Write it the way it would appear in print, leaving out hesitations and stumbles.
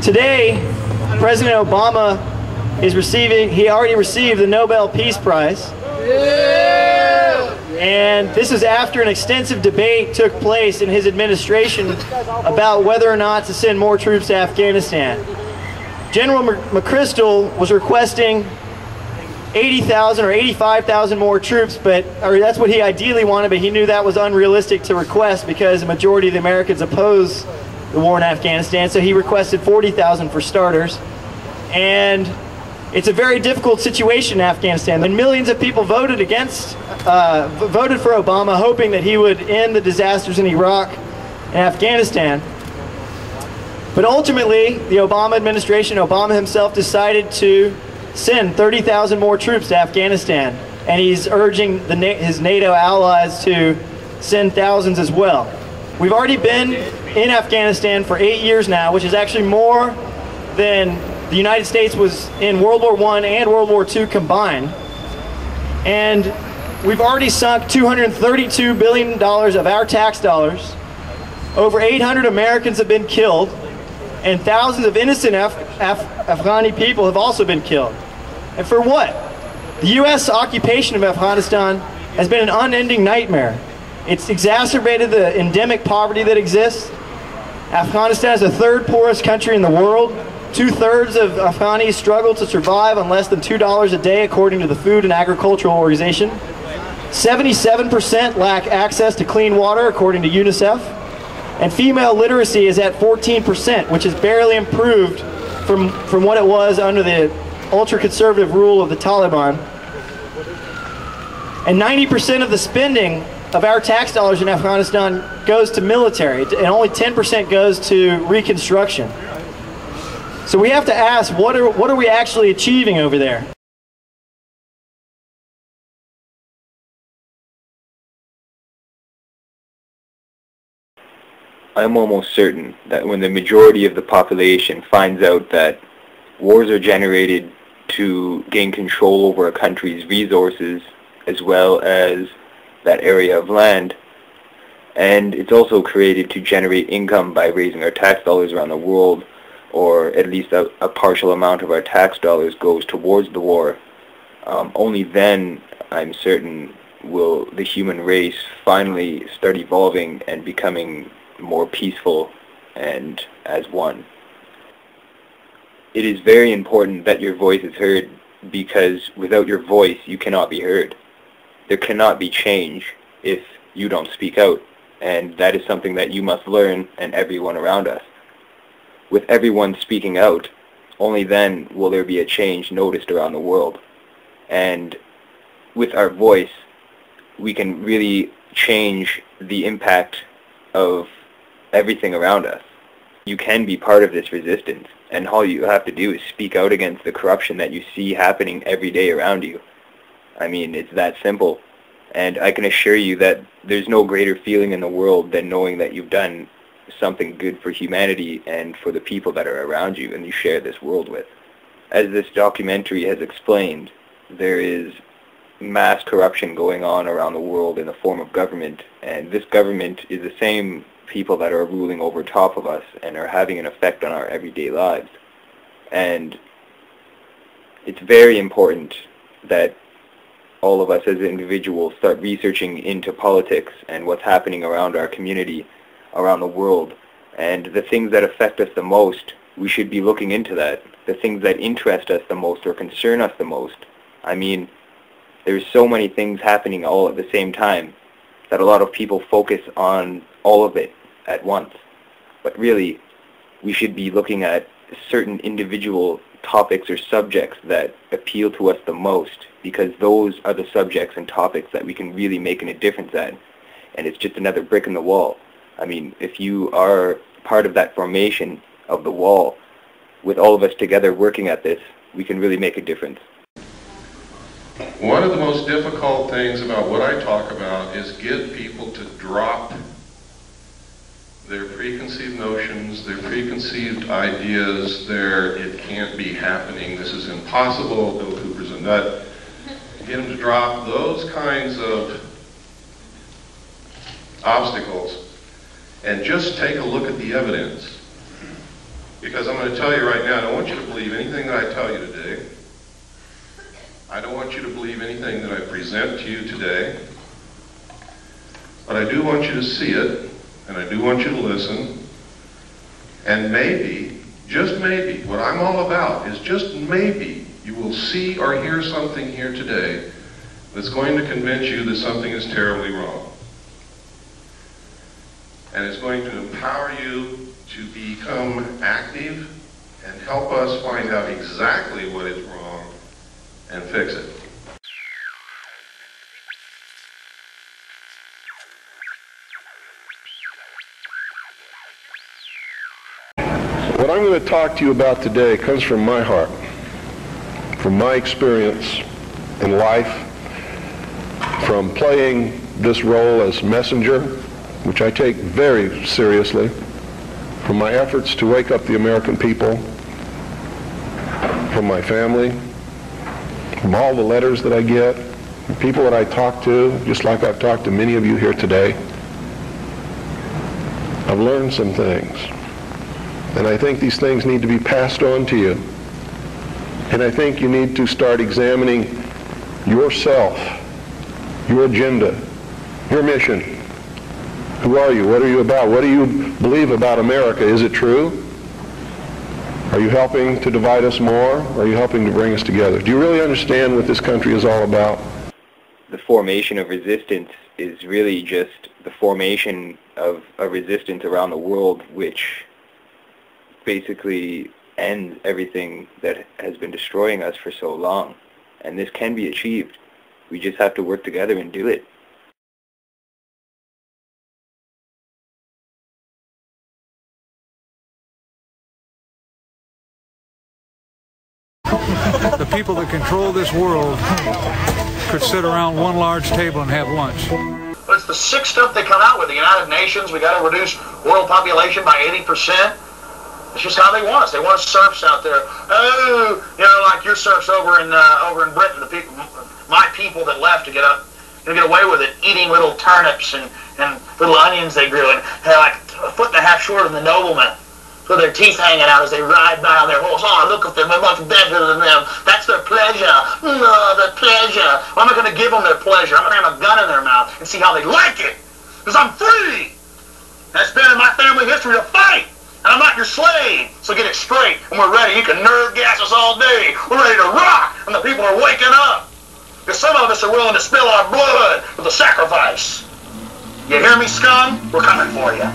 Today, President Obama is he already received the Nobel Peace Prize. And this is after an extensive debate took place in his administration about whether or not to send more troops to Afghanistan. General McChrystal was requesting 80,000 or 85,000 more troops, or that's what he ideally wanted, but he knew that was unrealistic to request because the majority of the Americans oppose the war in Afghanistan, so he requested 40,000 for starters. And it's a very difficult situation in Afghanistan. And millions of people voted for Obama, hoping that he would end the disasters in Iraq and Afghanistan. But ultimately, the Obama administration, Obama himself, decided to send 30,000 more troops to Afghanistan. And he's urging his NATO allies to send thousands as well. We've already been in Afghanistan for 8 years now, which is actually more than the United States was in World War I and World War II combined. And we've already sunk $232 billion of our tax dollars. Over 800 Americans have been killed, and thousands of innocent Afghani people have also been killed. And for what? The U.S. occupation of Afghanistan has been an unending nightmare. It's exacerbated the endemic poverty that exists. Afghanistan is the third poorest country in the world. 2/3 of Afghanis struggle to survive on less than $2 a day, according to the Food and Agricultural Organization. 77% lack access to clean water, according to UNICEF. And female literacy is at 14%, which is barely improved from what it was under the ultra-conservative rule of the Taliban. And 90% of the spending of our tax dollars in Afghanistan goes to military, and only 10% goes to reconstruction. So we have to ask, what are we actually achieving over there? I'm almost certain that when the majority of the population finds out that wars are generated to gain control over a country's resources as well as that area of land, and it's also created to generate income by raising our tax dollars around the world, or at least a partial amount of our tax dollars goes towards the war, only then, I'm certain, will the human race finally start evolving and becoming more peaceful and as one. It is very important that your voice is heard, because without your voice you cannot be heard. There cannot be change if you don't speak out, and that is something that you must learn, and everyone around us. With everyone speaking out, only then will there be a change noticed around the world. And with our voice, we can really change the impact of everything around us. You can be part of this resistance, and all you have to do is speak out against the corruption that you see happening every day around you. I mean, it's that simple. And I can assure you that there's no greater feeling in the world than knowing that you've done something good for humanity and for the people that are around you and you share this world with. As this documentary has explained, there is mass corruption going on around the world in the form of government, and this government is the same people that are ruling over top of us and are having an effect on our everyday lives. And it's very important that all of us as individuals start researching into politics and what's happening around our community, around the world, and the things that affect us the most, we should be looking into that. The things that interest us the most or concern us the most. I mean, there's so many things happening all at the same time that a lot of people focus on all of it at once. But really, we should be looking at certain individual topics or subjects that appeal to us the most, because those are the subjects and topics that we can really make a difference at. And it's just another brick in the wall. I mean, if you are part of that formation of the wall, with all of us together working at this, we can really make a difference. One of the most difficult things about what I talk about is get people to drop their preconceived notions, their preconceived ideas, their it can't be happening, this is impossible, Bill Cooper's a nut. Get them to drop those kinds of obstacles and just take a look at the evidence. Because I'm going to tell you right now, I don't want you to believe anything that I tell you today. I don't want you to believe anything that I present to you today. But I do want you to see it, and I do want you to listen. And maybe, just maybe, what I'm all about is just maybe you will see or hear something here today that's going to convince you that something is terribly wrong. And it's going to empower you to become active and help us find out exactly what is wrong and fix it. What I'm going to talk to you about today comes from my heart, from my experience in life, from playing this role as messenger, which I take very seriously, from my efforts to wake up the American people, from my family, from all the letters that I get, from people that I talk to, just like I've talked to many of you here today. I've learned some things. And I think these things need to be passed on to you. And I think you need to start examining yourself, your agenda, your mission. Who are you? What are you about? What do you believe about America? Is it true? Are you helping to divide us more? Or are you helping to bring us together? Do you really understand what this country is all about? The formation of resistance is really just the formation of a resistance around the world which basically ends everything that has been destroying us for so long. And this can be achieved. We just have to work together and do it. The people that control this world could sit around one large table and have lunch. But it's the sick stuff they come out with. The United Nations, we got to reduce world population by 80%. It's just how they want us. They want us serfs out there. Oh, you know, like your serfs over in Britain. The people, my people that left to get away with it, eating little turnips and little onions they grew, and they're like a foot and a half shorter than the noblemen, with their teeth hanging out as they ride by on their horse. Oh, look at them, we're much better than them. That's their pleasure. No, their pleasure. Well, I'm not going to give them their pleasure. I'm going to have a gun in their mouth and see how they like it. Because I'm free. That's been in my family history to fight. And I'm not your slave. So get it straight. And we're ready. You can nerve gas us all day. We're ready to rock. And the people are waking up. Because some of us are willing to spill our blood with a sacrifice. You hear me, scum? We're coming for you.